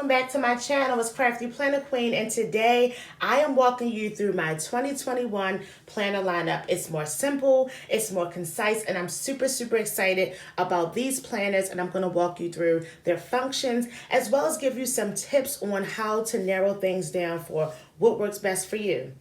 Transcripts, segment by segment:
Welcome back to my channel. It's Crafty Planner Queen, and today I am walking you through my 2021 planner lineup. It's more simple, it's more concise, and I'm super excited about these planners, and I'm going to walk you through their functions as well as give you some tips on how to narrow things down for what works best for you.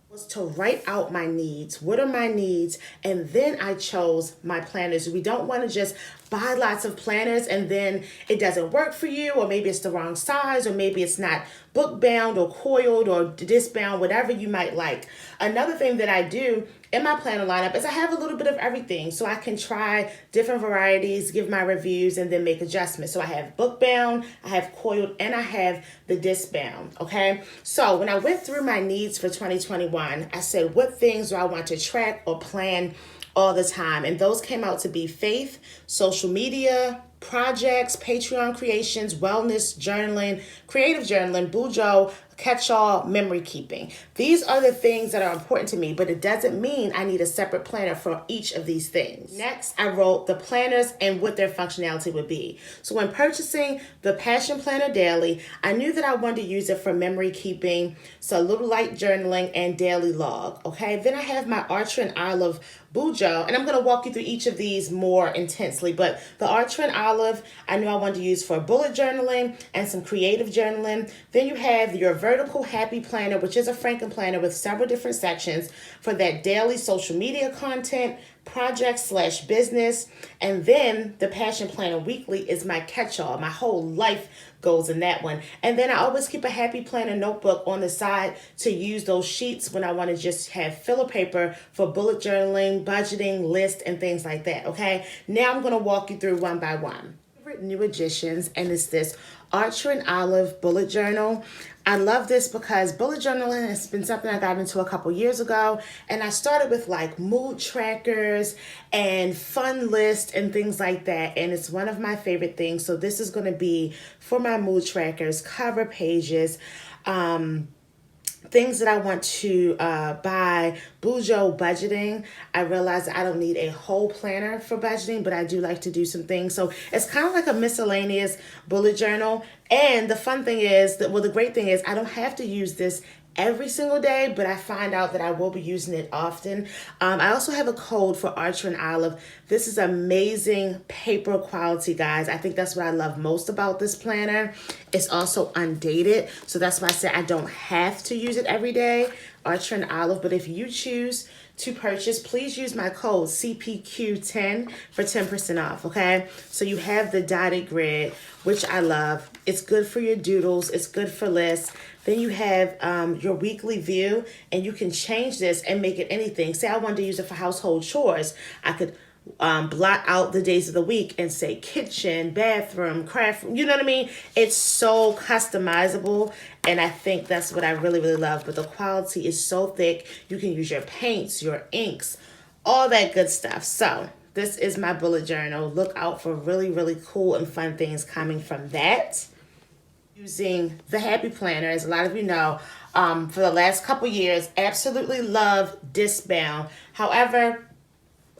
Was to write out my needs. What are my needs? And then I chose my planners. We don't want to just buy lots of planners and then it doesn't work for you, or maybe it's the wrong size, or maybe it's not book bound or coiled or disc bound, whatever you might like. Another thing that I do in my planner lineup is I have a little bit of everything, so I can try different varieties, give my reviews, and then make adjustments. So I have book bound, I have coiled, and I have the disc bound. Okay, so when I went through my needs for 2021, I said, what things do I want to track or plan all the time? And those came out to be faith, social media, projects, Patreon creations, wellness, journaling, creative journaling, bujo, catch-all, memory keeping. These are the things that are important to me, but it doesn't mean I need a separate planner for each of these things. Next, I wrote the planners and what their functionality would be. So when purchasing the Passion Planner Daily, I knew that I wanted to use it for memory keeping, so a little light journaling and daily log. Okay, then I have my Archer and Olive Bujo, and I'm going to walk you through each of these more intensely, but the Archer and Olive, I knew I wanted to use for bullet journaling and some creative journaling. Then you have your Vertical Happy Planner, which is a Franken planner with several different sections for that daily social media content, project/business. And then the Passion Planner Weekly is my catch-all. My whole life goes in that one. And then I always keep a Happy Planner notebook on the side to use those sheets when I want to just have filler paper for bullet journaling, budgeting, list, and things like that. Okay, now I'm going to walk you through one by one. New additions, and it's this Archer and Olive bullet journal. I love this because bullet journaling has been something I got into a couple years ago, and I started with like mood trackers and fun lists and things like that, and it's one of my favorite things. So this is going to be for my mood trackers, cover pages, things that I want to buy, bujo budgeting. I realize I don't need a whole planner for budgeting, but I do like to do some things. So it's kind of like a miscellaneous bullet journal. And the fun thing is that, well, the great thing is I don't have to use this every single day, but I find out that I will be using it often. I also have a code for Archer and Olive. This is amazing paper quality, guys. I think that's what I love most about this planner. It's also undated, so that's why I said I don't have to use it every day, Archer and Olive. But if you choose to purchase, please use my code CPQ10 for 10% off, okay? So you have the dotted grid, which I love. It's good for your doodles. It's good for lists. Then you have your weekly view, and you can change this and make it anything. Say I wanted to use it for household chores. I could blot out the days of the week and say kitchen, bathroom, craft, you know what I mean? It's so customizable, and I think that's what I really love. But the quality is so thick. You can use your paints, your inks, all that good stuff. So this is my bullet journal. Look out for really cool and fun things coming from that. Using the Happy Planner, as a lot of you know, for the last couple years, absolutely love disc bound. However,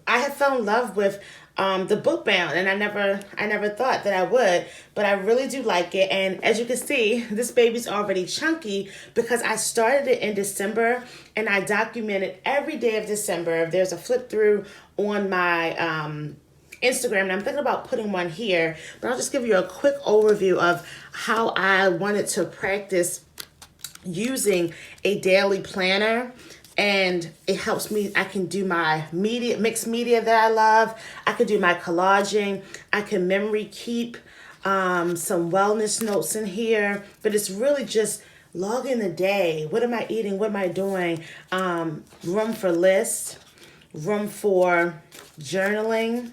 I have fell in love with the book bound, and I never thought that I would, but I really do like it. And as you can see, this baby's already chunky because I started it in December, and I documented every day of December. There's a flip through on my Instagram, and I'm thinking about putting one here, but I'll just give you a quick overview of how I wanted to practice using a daily planner. And it helps me. I can do my media, mixed media that I love. I can do my collaging. I can memory keep some wellness notes in here. But it's really just logging the day. What am I eating? What am I doing? Room for lists, room for journaling,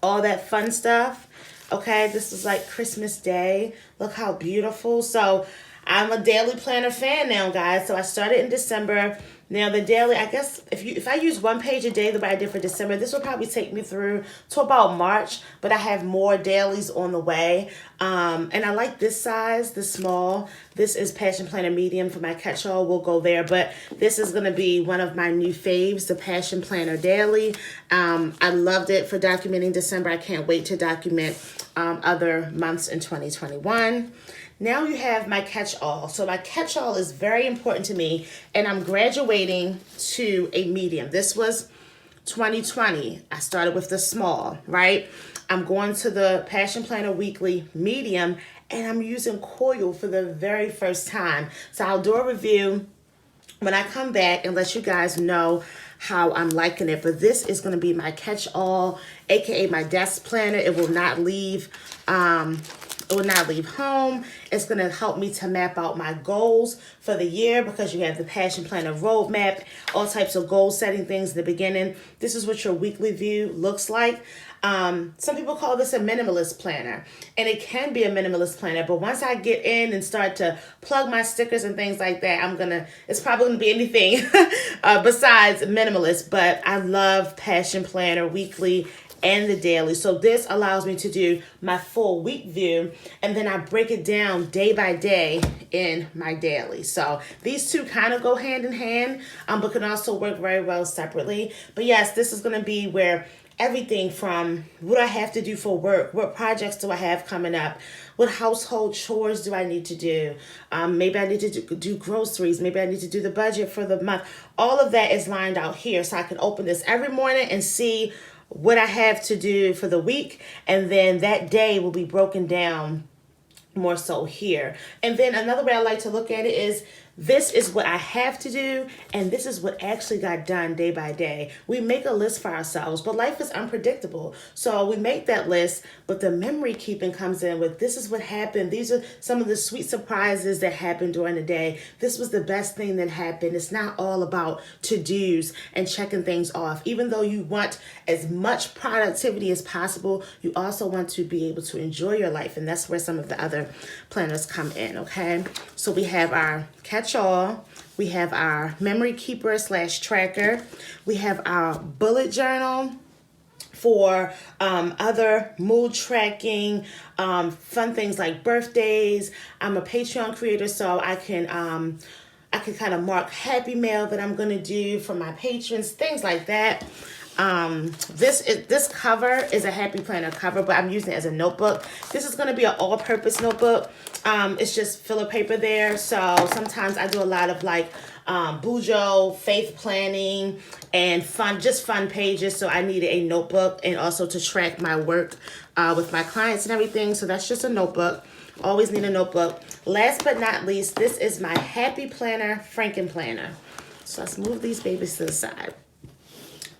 all that fun stuff. Okay, this is like Christmas Day. Look how beautiful. So I'm a daily planner fan now, guys. So I started in December. Now the daily, I guess if I use one page a day the way I did for December, this will probably take me through to about March, but I have more dailies on the way. And I like this size, this small. This is Passion Planner Medium for my catch-all. We'll go there, but this is going to be one of my new faves, the Passion Planner Daily. I loved it for documenting December. I can't wait to document other months in 2021. now you have my catch-all. So my catch-all is very important to me, and I'm graduating to a medium. This was 2020. I started with the small, right? I'm going to the Passion Planner Weekly medium, and I'm using coil for the very first time. So I'll do a review when I come back and let you guys know how I'm liking it. But this is going to be my catch-all, aka my desk planner. It will not leave home. It's going to help me to map out my goals for the year, because you have the Passion Planner roadmap, all types of goal setting things in the beginning. This is what your weekly view looks like. Some people call this a minimalist planner, and it can be a minimalist planner, but once I get in and start to plug my stickers and things like that, it's probably gonna be anything besides minimalist. But I love Passion Planner Weekly and the daily. So this allows me to do my full week view, and then I break it down day by day in my daily. So these two kind of go hand in hand, but can also work very well separately. But yes, this is going to be where everything from what I have to do for work, what projects do I have coming up, what household chores do I need to do, maybe I need to do groceries, maybe I need to do the budget for the month. All of that is lined out here, so I can open this every morning and see what I have to do for the week, and then that day will be broken down more so here. And then another way I like to look at it is, this is what I have to do, and this is what actually got done day by day. We make a list for ourselves, but life is unpredictable. So we make that list, but the memory keeping comes in with, this is what happened. These are some of the sweet surprises that happened during the day. This was the best thing that happened. It's not all about to-dos and checking things off. Even though you want as much productivity as possible, you also want to be able to enjoy your life, and that's where some of the other planners come in, okay? So we have our catch-all, we have our memory keeper / tracker, we have our bullet journal for other mood tracking, fun things like birthdays. I'm a Patreon creator, so I can kind of mark happy mail that I'm gonna do for my patrons, things like that. This cover is a Happy Planner cover, but I'm using it as a notebook. This is going to be an all-purpose notebook. It's just filler paper there. So sometimes I do a lot of like Bujo, faith planning, and fun pages. So I needed a notebook, and also to track my work with my clients and everything. So that's just a notebook. Always need a notebook. Last but not least, this is my Happy Planner Franken planner. So let's move these babies to the side.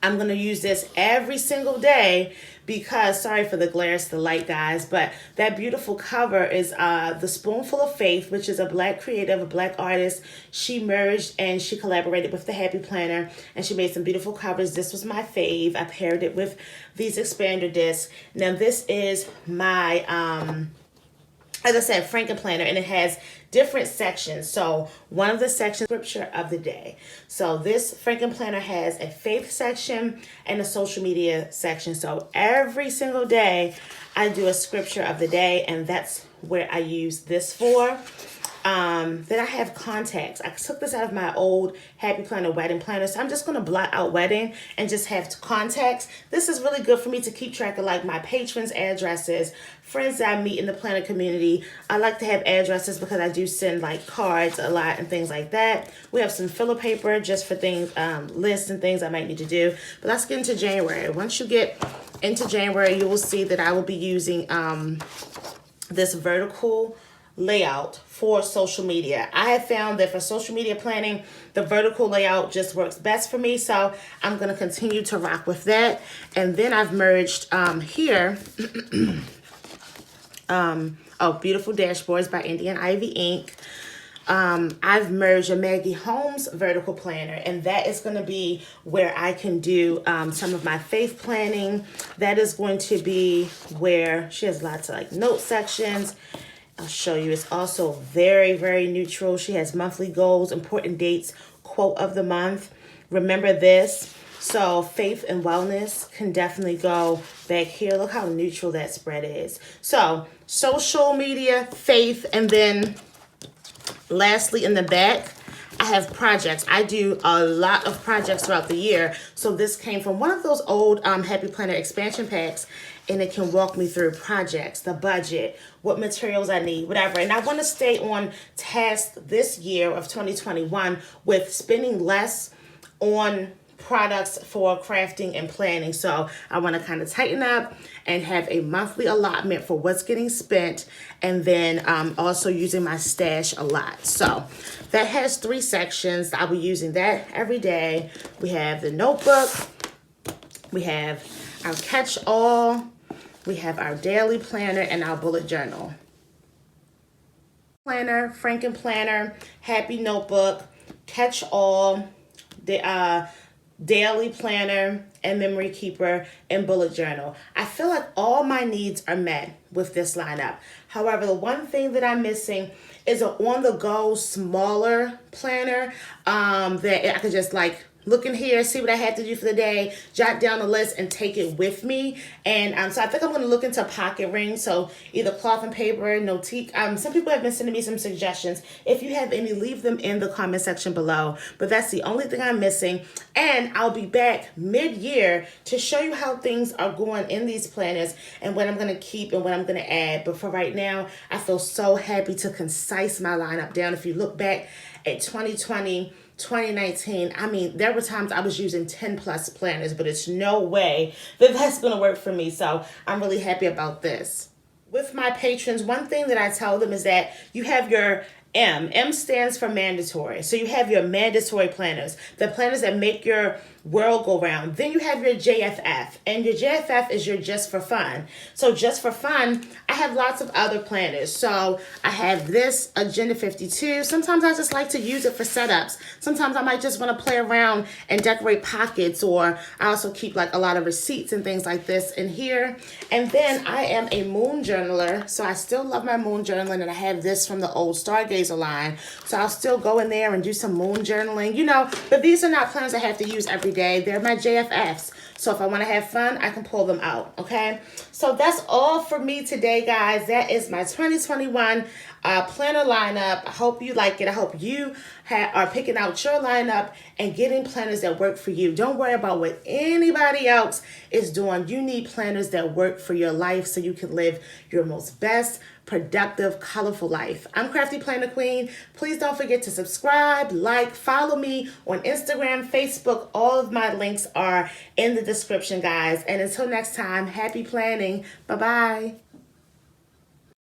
I'm going to use this every single day because, sorry for the glare, it's the light, guys, but that beautiful cover is The Spoonful of Faith, which is a Black creative, a Black artist. She merged and she collaborated with the Happy Planner, and she made some beautiful covers. This was my fave. I paired it with these expander discs. Now, this is my, as I said, Franken planner, and it has different sections. So one of the sections, scripture of the day. So this Franken planner has a faith section and a social media section. So every single day I do a scripture of the day, and that's where I use this for. Then I have contacts. I took this out of my old Happy Planner wedding planner, so I'm just going to blot out wedding and just have contacts. This is really good for me to keep track of like my patrons' addresses, friends that I meet in the planner community. I like to have addresses because I do send like cards a lot and things like that. We have some filler paper just for things, lists and things I might need to do. But let's get into January. Once you get into January, you will see that I will be using this vertical layout for social media. I have found that for social media planning, the vertical layout just works best for me, so I'm going to continue to rock with that. And then I've merged here Beautiful Dashboards by Indian Ivy Ink. I've merged a Maggie Holmes vertical planner, and that is going to be where I can do some of my faith planning. That is going to be where she has lots of like note sections. I'll show you. It's also very, very neutral. She has monthly goals, important dates, quote of the month. Remember this. So faith and wellness can definitely go back here. Look how neutral that spread is. So social media, faith, and then lastly in the back, I have projects. I do a lot of projects throughout the year. So this came from one of those old Happy Planner expansion packs, and it can walk me through projects, the budget, what materials I need, whatever. And I want to stay on task this year of 2021 with spending less on products for crafting and planning. So I want to kind of tighten up and have a monthly allotment for what's getting spent, and then also using my stash a lot. So that has 3 sections. I'll be using that every day. We have the notebook, we have our catch-all, we have our daily planner, and our bullet journal. Planner, Franken planner, happy notebook, catch-all, the daily planner, and memory keeper, and bullet journal. I feel like all my needs are met with this lineup. However, the one thing that I'm missing is an on-the-go smaller planner that I could just like look in here, see what I had to do for the day, jot down the list, and take it with me. And so I think I'm going to look into pocket rings. So either cloth and paper, no teak. Some people have been sending me some suggestions. If you have any, leave them in the comment section below. But that's the only thing I'm missing. And I'll be back mid-year to show you how things are going in these planners and what I'm going to keep and what I'm going to add. But for right now, I feel so happy to concise my lineup down. If you look back at 2020, 2019, I mean, there were times I was using 10 plus planners, but it's no way that that's going to work for me. So I'm really happy about this. With my patrons, one thing that I tell them is that you have your M stands for mandatory. So you have your mandatory planners, the planners that make your world go round. Then you have your JFF, and your JFF is your just for fun. So just for fun, I have lots of other planners. So I have this Agenda 52. Sometimes I just like to use it for setups. Sometimes I might just want to play around and decorate pockets, or I also keep like a lot of receipts and things like this in here. And then I am a moon journaler, so I still love my moon journaling, and I have this from the old Stargazer line. So I'll still go in there and do some moon journaling, you know, but these are not planners I have to use every day. They're my JFFs. So if I want to have fun, I can pull them out, okay? So that's all for me today, guys. That is my 2021 planner lineup. I hope you like it. I hope you are picking out your lineup and getting planners that work for you. Don't worry about what anybody else is doing. You need planners that work for your life so you can live your most best, productive, colorful life. I'm Crafty Planner Queen. Please don't forget to subscribe, like, follow me on Instagram, Facebook. All of my links are in the description, guys. And until next time, happy planning. Bye-bye.